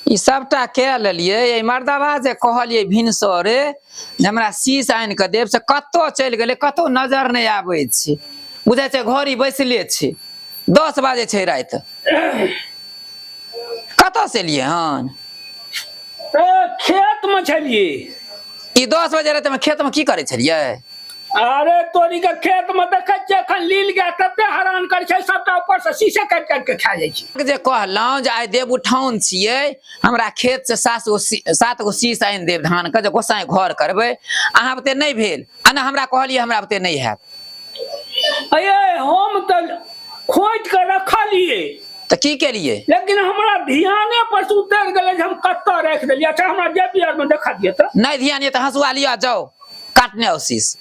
ई सबटा कए लेलियै ये मर्दवा जे कहलियै भिनसरे जे हमरा शीश आनि कऽ देब से कतौ चलि गेलै कतौ नजर नहि आबै छै बुझाइ छै घड़ी बैसले छै 10 बजे छै राति कतऽ से एलियै हन खेत में छलिए ई 10 बजे राति में खेत में की करै छलियै अरे तोरी के खेत में देखै छियै एखन लील गया तते हैरान करै छै सबटा ऊपर से शीशे काटि काटि के खा जाइ छै जे कहलहुँ जे आइ देव उठाउन छियै हमरा खेत से 7 गो शीश आनि देव धान के जे गोसाई घर करबै अहाँ बुते नहि भेल आ ने हमरा कहलियै हमरा बुते नहि हैत अये हम तऽ खोज के रखलिए तऽ की केलियै लेकिन हमरा ध्याने पर से उतर गेलै जे हम कतऽ राखि देलियै अच्छा हमरा जेबी आर में देखा दिए तऽ नहीं ध्यान ये तो हंसुआ लिया जाओ काटने हो शीश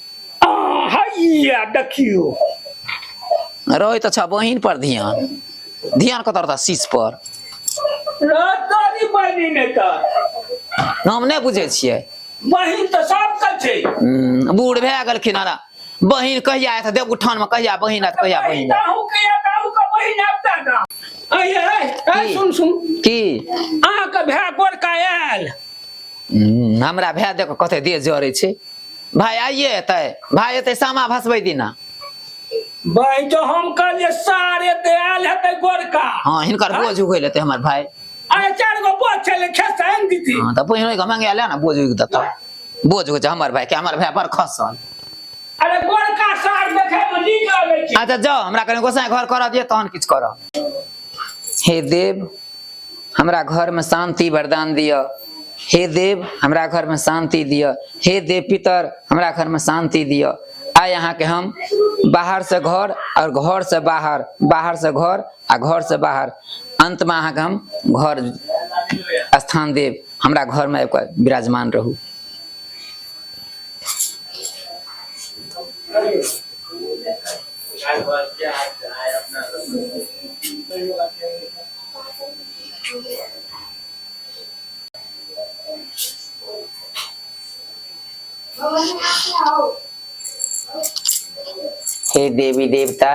हैया देखियो रहे तो अच्छा बहिन पर ध्यान कत रहता शीश पर तोरी बहिनी ने तऽ हम नहीं बुझे छियै बहिन तऽ सबके छै बूढ़ भए गेलखिन हन बहिन कहिया आयत देव उठान में कहिया बहिन आयत कहिया बहिन सुन सुन की अहाँ के भाय गोरका आयल हमरा भाय देख कते देह जरे छै भाई आइए एतै भाई एतै सामा भसबै दिना भाई जो हम कहलिए सारे ते आयल हेतै गोरका हां हिनकर बोझ उगै लेतै हमर भाई अरे 4 गो बोझ छले खेत आनि दीती हां त पहिने के मंगा ले ना बोझ उग देता बोझ हो छै हमर भाई के हमर भाई पर खसल अरे गोरका सार देखे में नीक लागे छै अच्छा जाओ हमरा कने गोसाई घर कर दिए तहन किछ कर हे देव हमरा घर में शांति वरदान दिया हे देव हमरा घर में शांति दिया हे देव पितर हमरा घर में शांति दिया आइ यहाँ के हम बाहर से घर और घर से बाहर बाहर से घर आ घर से बाहर अंत में अहाँ के हम घर स्थान देव हमरा घर में आबि विराजमान रहू हे देवी देवता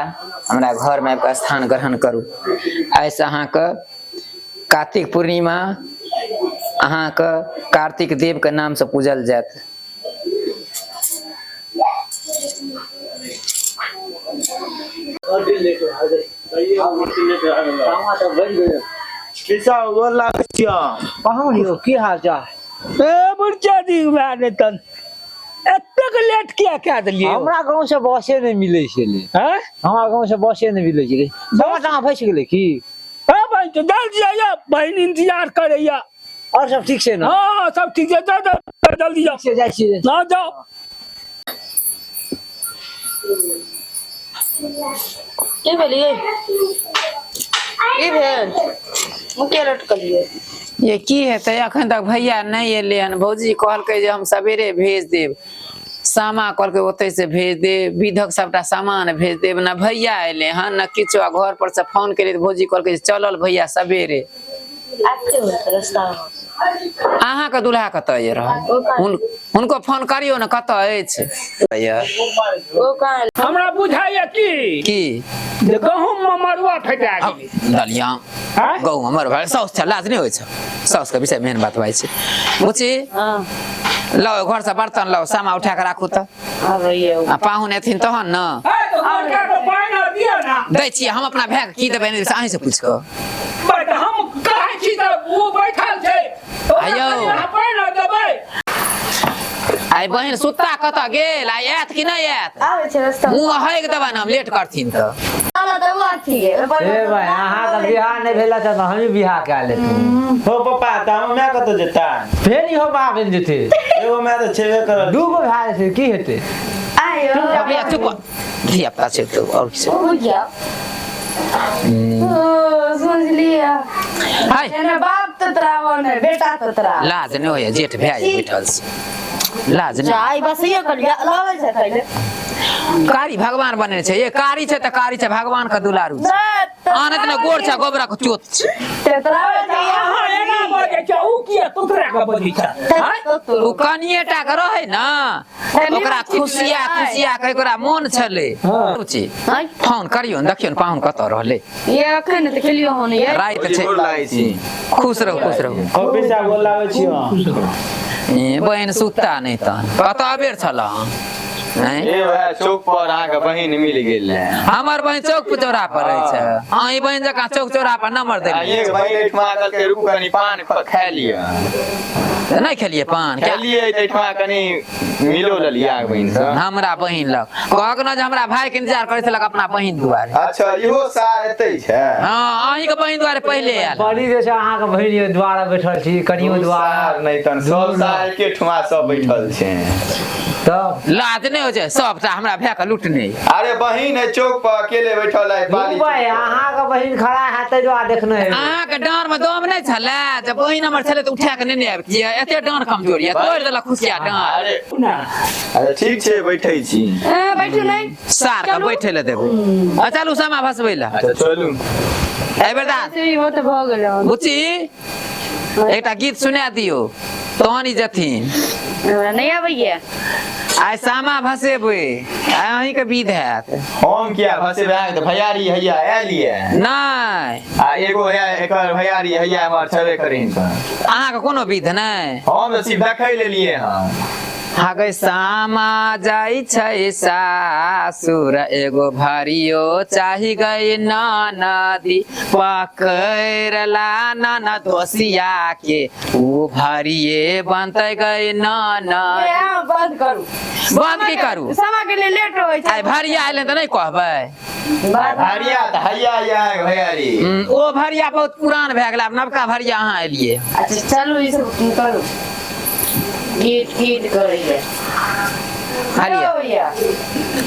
हमरा घर में स्थान ग्रहण करू ऐसे अहाँ के कार्तिक पूर्णिमा अहाँ के कार्तिक देव के नाम से पूजल जात की हाल चाल बुढ़चा दी भाई तन एतक लेट किया कह दिलिए हमरा गांव से बसे नहीं मिले छले हैं हमरा गांव से बसे नहीं मिले छले समाटा फंस गेले की हां भाई तो जल जाइए बहन इंतजार करैया और सब ठीक से ना हां सब ठीक है जा जल्दी जाओ से जाई छी ना जाओ के भेलिए की भेल मुके लटकलिए ये की हेतै अखन तक भैया नहीं एले हन भौजी कहलकै जे हम सवेरे भेज देब सामा कहलकै ओतै से भेज दे विधक सबटा सामान भेज देब ना भैया एले हन ना किछो घर पर से फोन केलिए त भौजी कहलकै चलल भैया सवेरे आते हो रास्ता अहाँ के दुल्हा कतऽ ये रह उनको फोन करियो ना कतऽ अछि भैया ओ काल हमरा बुझाइए की जे गहूम में मरुआ फेटा गेलै दलिया गहूम हमर भाई साउस छ लाज नहीं होय छ साउस के विषय मेन बात भाई छै बुची हां लो घर से बर्तन लो सामा उठा के राखू त आबैए आ पाहुन एथिन तहन न तो गोरका के पानी दियो ना दै छी हम अपना भाई के की देबै से अहीं से पूछ क बट हम कहै छी त वो बैठल छै आयो पानी देबै आई बहन सुत्ता कतऽ गेल आई आयत कि नहीं आयत आबै छै रास्ता मुंह हइक देबा न हम लेट करथिन त साला त बाती है ए भाई अहाँ का बियाह नहीं भेला त हम ही बियाह कर लेते हो पापा त हम मैं कत जेता फेर इहो बा बन जेते एगो मैं त छेबे कर दू गो भाई से की हेते आयो भैया चुप धिया पुता छै तो और किछ हो गया समझ लिया हाय ने बाप ततरावा ने बेटा ततरा लाज नहीं होय जेठ भाई बैठल छै लाज नहीं चाय बस ये कर लावे छै खैले कारी भगवान बने छे ये कारी छे त कारी छे भगवान का दुलारू आनत न गोड़ छे गोबरा को चोत छे तेतरावे अहाँ नहीं एना बजे छै उ किया तोतरा के बजे छै उ कनिए टा के रहे न ओकरा खुशिया के ओकरा मन छले रुचि फोन करियो न देखियो न पाहुन कत रहले ये अखन त खेलियो होने ये राइत छे खुश रहो ऑफिस आ गोल लागै छी बहन सुता नहीं तन कत अबेर छल ए वह चौक पर अहाँ के बहिन मिल गेल हमर बहन चौक पर चौरा पर रहे छै अहाँ ई बहन जका चौक चौरा पर नंबर दे एक बहिन एठमा कहलकै रुक कनी पान खा लिया नहीं खेलिए पान खेलिए एठमा कनी मिलो लेलिया बहिन से हमरा बहिन लग कहक न जे हमरा भाई के इंतजार करे छलक अपना बहिन दुआरे अच्छा इहो सार एतै छै हां अहीं के बहिन दुआरे पहले आयल बड़ी जे छै अहाँ के बहिन द्वारा बैठल छी कनियो द्वारा सार नहीं तन सब सार के ठुमा सब बैठल छै तब लाज नहीं हो छै सबटा हमरा भै के लुटने अरे बहिन है चौक पर अकेले बैठल है बाली भाई अहाँ के बहिन खड़ा है तै द्वारा देखने है अहाँ के डांर में दम नहीं छले जब बहिन हमर छले त उठा के नेने आबि किया एते डांर कमजोर ये तोड़ देला खुशिया डांर अरे ठीक छै बैठै छी बैठू नहीं सार के बैठे ले देबो आ चलू सामा भसबै ला अच्छा चलू ए बेटा से वो तो भ गेल बुच्ची एकटा गीत सुना दियो तहनी जथिन नहीं आबैया आइ सामा भसेबै अहीं के विध हैत हम किया फसे भाग त भैयारी हैया आलिए नहीं आ एगो है एकर भैयारी हैया हमर छबे करिन अहाँ के कोनो विध नहीं हम त सिर्फ देखै लेलिए हम हागै सामा जाइ छै सासुर एगो भरियो चाही गई नदी पकड़ला नाना दोसिया के उ भरिए बनते गई नदी बंद करू बंद की करू समा के लिए लेट होय छै आइ भरिया आइले त नहीं कहबै भैया त हैया या भैयारी ओ भरिया बहुत पुरान भए गेल आब नवका भरिया अहाँ एलिए अच्छा चलू ई सब करू गीत करैया आलिया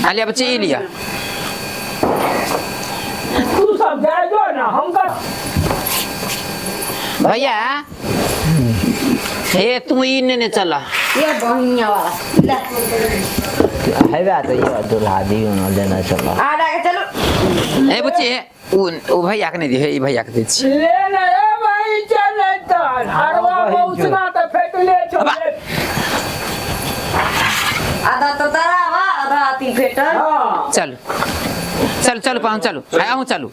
आलिया बच्ची ई लिया तू सब जाय जो ना हम का भैया हे तू ई ने चला ये बहिनिया वाला हैबा त ये दुल्हा दियो न देना चलो आडा के चलो ए बच्ची ओ भैया के नहीं दी ई भैया के दे छी ले ना ए भाई चल तन हरवा बहुतना त फेटले छो आधा तो तरावा आधा आती फेटल हां चल चल पाहुन चलू आऊं चलू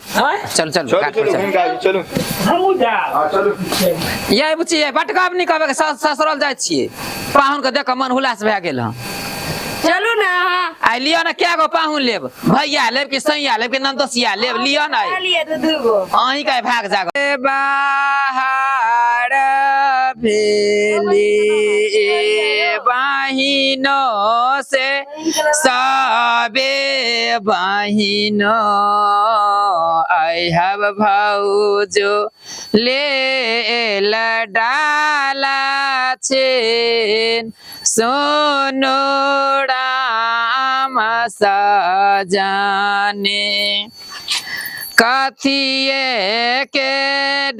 चल चलू भूमिका चलू हम जा हां चलू ये बुच्ची ये बटकाब नहीं कहबे ससुराल जाय छिए पाहुन के देख मन हुलास भए गेल हां चलू ना आई लियो ना क्या गो पाहुन लेब भैया लेब कि सैया लेब कि नंदोसिया लेब लियो ना लिए तो दूगो अहीं का भाग जागो बाहर भेली बहिनो से सबे बहिनो आई हब भौजो ले लडाला छेन सोनो राम सजाने कथिए के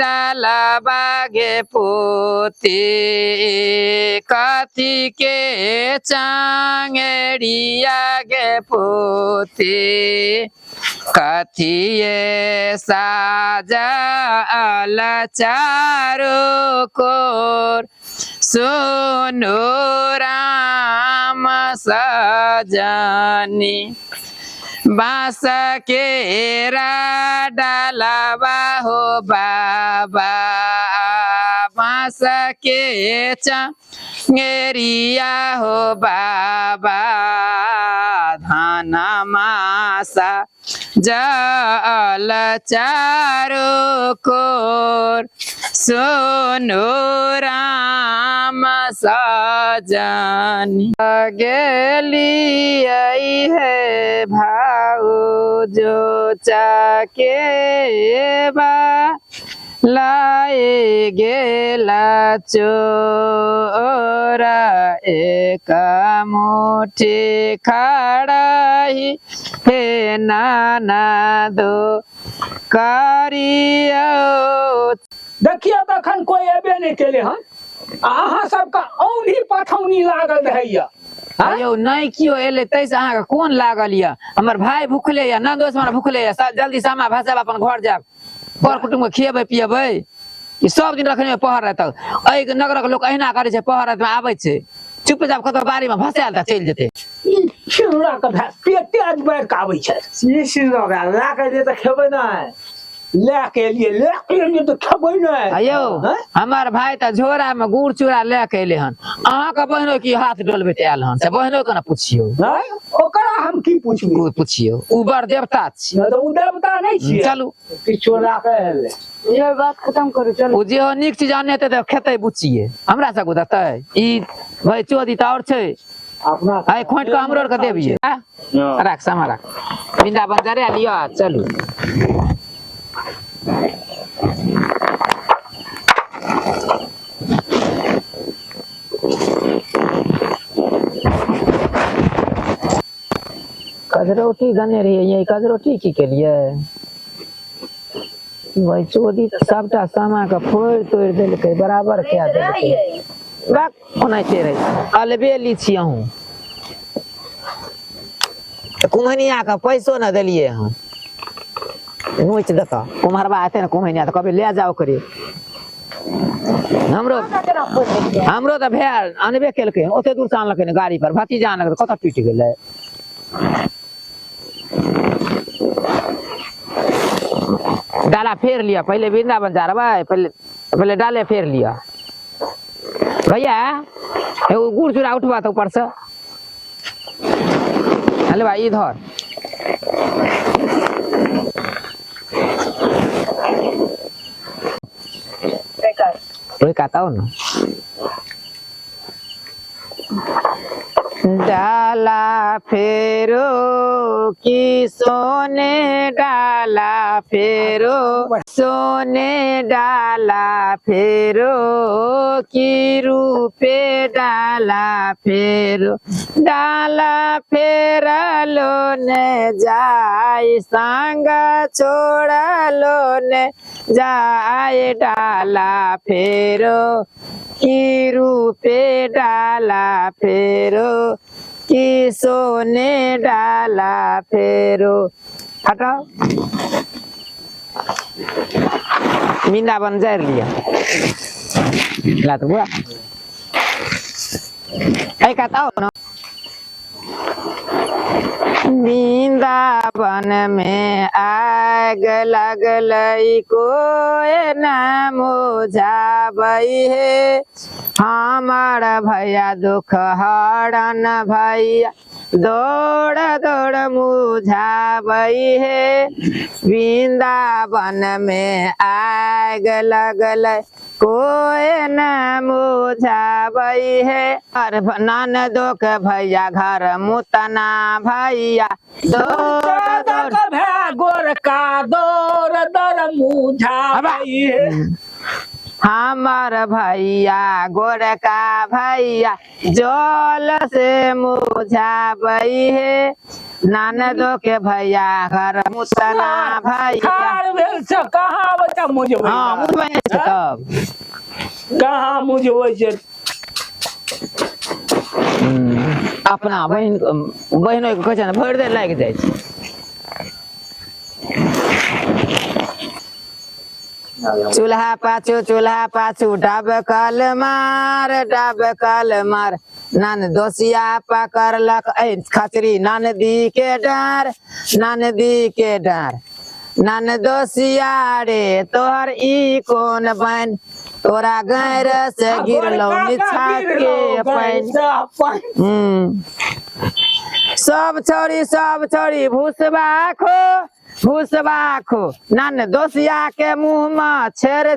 डाला बागे पोते कथी के चांगड़िया गे पोते कथिए साजल चारो कोर सोनो राम सजनी बास के डालबा हो बाबा बास के चंगेरिया हो बाबा धान मासा जल चारो कोर सोनो राम सजनी गेली है भाऊ जो चाके बा लाए गेला चोरा एक मुठी खड़ाही हे नाना दो कारियो देखिए तखन कोई एबे नहीं केले हन अहाँ सबका औनी पथौनी लागल रहैया यौ नहीं कियो एले तैसे अहाँ के कोन लागल या हमर भाई भूखले या नंदोस हमरा भूखले या जल्दी सामा भाषा अपन घर जाब कर कुटुंब के खियेबै पियेबै ई सब दिन रखने पहर रहत एहि नगरक लोक अहिना करे छै पहर रात में आबै छै चुपचाप कतौ बारी में भसायल त चलि जेतै शिवरा का भात पेटे आज बैठ के आबै छै ये शिवरा का ला के दे त खेबै नहीं लेके लिए तो खेबै नहीं यौ हमर भाई त झोरा में गुड़ चूड़ा लेके एले हन अहाँ के बहनो की हाथ डोलबे त आयल हन से बहनो के न पुछियो नहीं ओकरा हम की पूछबे पुछियो उ बड़ देवता छी तो उ देवता नहीं छियै चलू किछो ला के एले ये बात खत्म करू चलो ओ जे हो नीक चीज आने त खेतै बुचिए हमरा सब देतै ई भाई चोदी त और छै अपना आइ खोंट के हमरो के देबिए राख सामा राख बिंदा बंजरे लियो चलू कजरोटी गने रहिए ये कजरोटी की के लिए भाई चोदी तो सबटा सामा के फोड़ तोड़ देलकै बराबर क्या देलकै बाक ओनाइते रही अलबेली छी अहूँ कुम्हनिया के पैसो न देलिए हम नोच देता कुम्हरबा आते न कुम्हनिया तो कभी ले जाओ करे हमरो तो भेल अनबे केलकै ओते दूर से आनलकै ने गाड़ी पर भतीजा आनलकै कतऽ टूटि गेलै डाला फेर लिया पहले वृंदावन जा रहा है पहले डाले फेर लिया भैया एगो गुड़ चूड़ा उठवा तो ऊपर से अरे भाई इधर वही कहता हूँ ना डाला फेरो कि सोने डाला फेरो सोने डाला फेरो कि रूपे डाला फेरो डाला फेरलो ने जाय संग छोड़लो ने जाय डाला फेरो कि रूपे डाला फेरो कि सोने डाला फेरो हटाओ मीना बन जा लिया ला तो बुआ ऐ कहता हो ना वृंदावन में आग लगल कोई न मुझाबई है हमार भैया दुख हरण भैया दौड़ दौड़ मुझाबई है वृंदावन में आग लगल कोई न मुझाबई है और ननदो के भैया घर मुतना भैया दौड़ दौड़ गोर का दौड़ दौड़ मुझाबई है हमार भैया गोरका भैया जल से मुझाबई है ननदो के भैया घर मुतना भैया कहाँ बच्चा मुझे हाँ मुझे तब कहाँ मुझे वैसे अपना बहनों के कहै भरि देर लागि जाइ छै चूल्हा पाछू डबकल मार नन दोसिया पकड़लक खचरी ननदी के डर नन दोसिया रे तोहर ई कोन बन तोरा गैर से गिरलो निछा के पैन सब छोड़ी भूसबा खो नन दोसिया के मुंह में छेर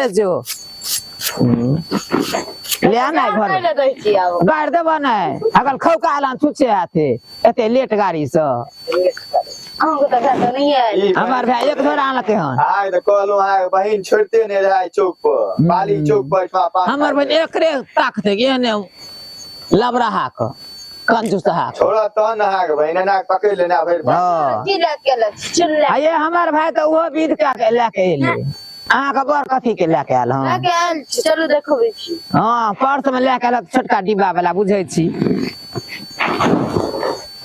जो ले आना घर गाड़ देब नहीं अगर खौका एलान छुच्छे हाथे एते लेट गाड़ी से हमार भाई एक धोरा आनलकै हन आइ त कहलौ आइ बहिन छोड़ते ने रहे चौक पर बाली चौक पर हमर बहिन एकरे ताकते एने लबरहा क कंजूस हा छोड़ा त न हाग बहिन ना पकड़ लेना भर हां ये हमार भाई तो वो विध का लेके एले अहाँ के बड़ कथी के लेके आयल हँ लेके आयल छी, चलू देखबै छी। हाँ पर्स में लेके आयल छोटका डिब्बा वाला बुझै छी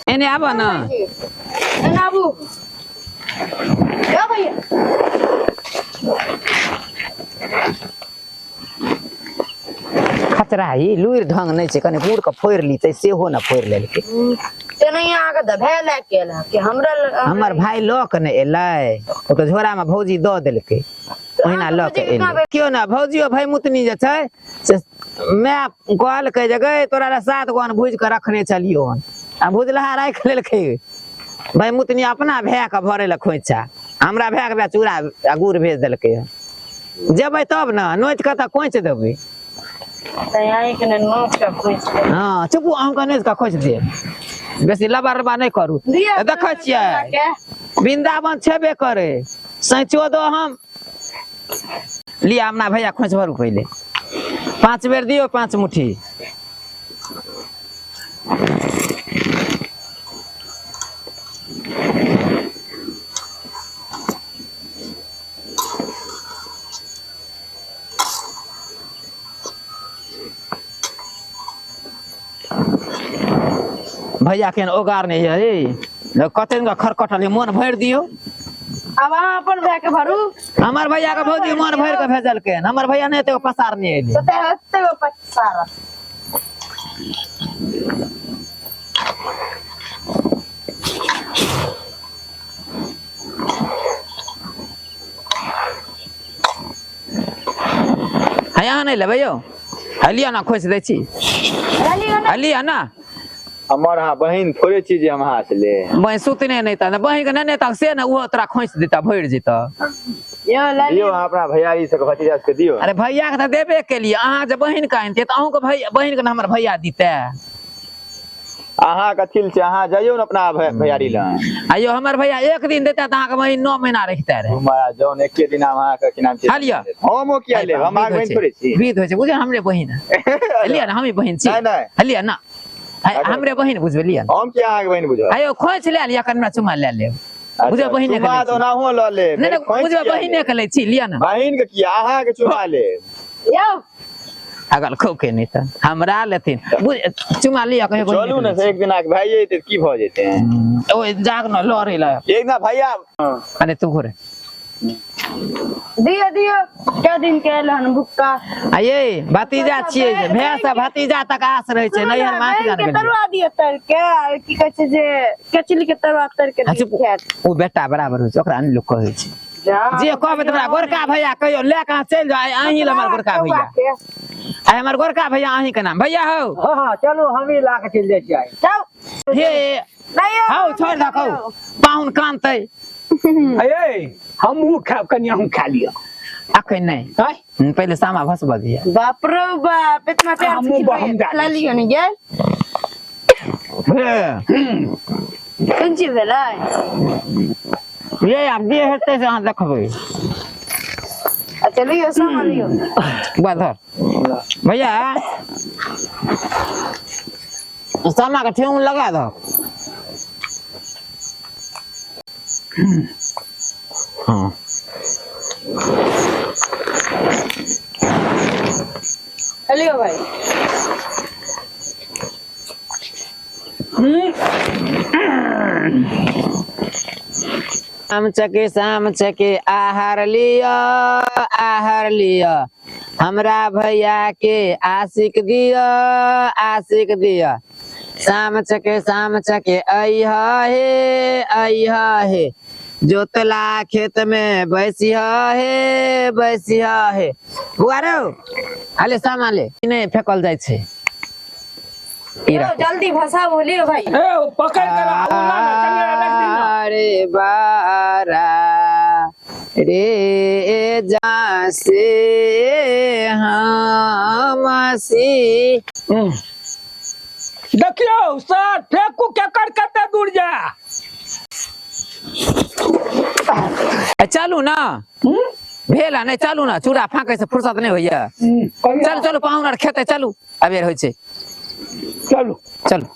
एने आब न एना आबू या भैया खतरा ही लुइर ढंग नहीं छै कने गुड़ के फोड़ ली तै सेहो न फोड़ लेलकै तेनैया आके दभे लेके आयल कि हमरा हमर भाई ल के ने एलै ओकर झोरा में भौजी द देलकै ओहिना ल के एलै क्यों ना भौजियो भाई मुतनी जे छै से मैं कहलकै जे गए तोरा ला 7 गो भूज के रखने चलियो हन आ भुजलहा राख लेलकै भाई मुतनी अपना भै के भरे ल खोइछा हमरा भै के चूड़ा आ गुड़ भेज देलकै जेबै तब न नोच के त खोइछ देबै तैयारी के नोच का खोज हाँ चुप अहूँ के नोच के खोइछ दे बेसी लबा रबा नहीं करू देखै छियै वृंदावन छेबे करे सैचो दो हम लिया अपना भैया खोइछ भरू पहले 5 बेर दियो 5 मुट्ठी भैया के ओगार नहीं है कते खरकटल मन भर दियो अब अहाँ अपन भे के भरू हमर भैया के भौजी मन भर के भेजलकै हमर भैया नहीं तो पसार नहीं एले तो हत्ते गो पसारा है यहाँ नहीं लेबै यौ हलिया ना खोइछ दै छी हलिया ना हमर हाँ बहिन थोड़े चीज हम हाथ ले बहिन सुतने नहीं था बहिन के नहीं था से ना वो तोरा खोइछ देता भर जेता दियो अपना भैयारी से भतीजा के दियो अरे भैया के तो देबे के लिए अहाँ जब बहिन का आनते तो अहूँ के भैया बहिन के हमर भैया दीते अहाँ कथिल से अहाँ जाइयो न अपना भैयारी लग आइयो हमर भैया एक दिन देता तो अहाँ के बहिन 9 महीना रखते रहे हमारा जौन एके दिन अहाँ के की नाम छै हलिया हम किया ले हम आग बहिन थोड़े छी विध होय छै बुझे हमरे बहिन हलिया ना हमी बहिन छी नहीं नहीं हलिया ना हमरे बहिन बुझबे लिया हम किया आग बहिन बुझो आइयो खोइछ ले लिया कन्ना चुमा ले ले बुझे बहिने के बात ओना हो ल ले नहीं बुझे बहिने के ले छी लिया ना बहिन के किया अहाँ के चुमा ले यो अगल खौ के नहीं त हमरा लेथिन बुझ चुमा लिया कहे चलू न से एक दिन आके भाई जेते की भ जेते हैं ओ जाग न लरे ला एक ना भैया अने तू घरे दियो दियो क्या दिन के लहन भुक्का आये भतीजा छिए भैंस भतीजा तक आस रहे छै नहीं हर माटी जान के गेल तरवा दियो तर के की कहै छै जे केचली के तरवा तर के दियो ओ बेटा बराबर होय छै ओकरा अन लोग कहै छै जे कहबे तोरा गोरका भैया कहियो ले के चल जाय अहीं हमर गोरका भैया आय हमर गोरका भैया अहीं के नाम भैया हो हाँ हाँ चलो हम ही ला के चल जाए छियै जाओ हे नहीं हाउ छोड़ दखौ पाउन कानतै अये हम खाब कनिया हम खा लिया अखन नहीं पहले सामा भसबा दिया बाप रे बाप इतना प्यार हमू से बहम डाल खिला लियो नहीं गेल कौन चीज भेलै ये आप जे हेतै से अहाँ देखबै अच्छा लियो सामान लियो बाधर भैया सामा का ठेहुन लगा दो हाँ लियो भाई शाम चके आहार लिया हमरा भैया के आशिक दिया शाम चके अइहा हे जोतला खेत में बैसिया है बुआरो हाले सामाले नहीं फेकल जाय छै जल्दी भसा बोलियो भाई ए पकड़ के आउला ना चंगेरा रख दी ना अरे बारा रे जासे हमसी देखियो सर फेंकू के कर कते दूर जा चलू ना भेला नहीं चलू ना चूड़ा फाँके से फुर्सत नहीं होइया चलू पाहुन आर खेते चलू अबेर होइ छै चलो चलू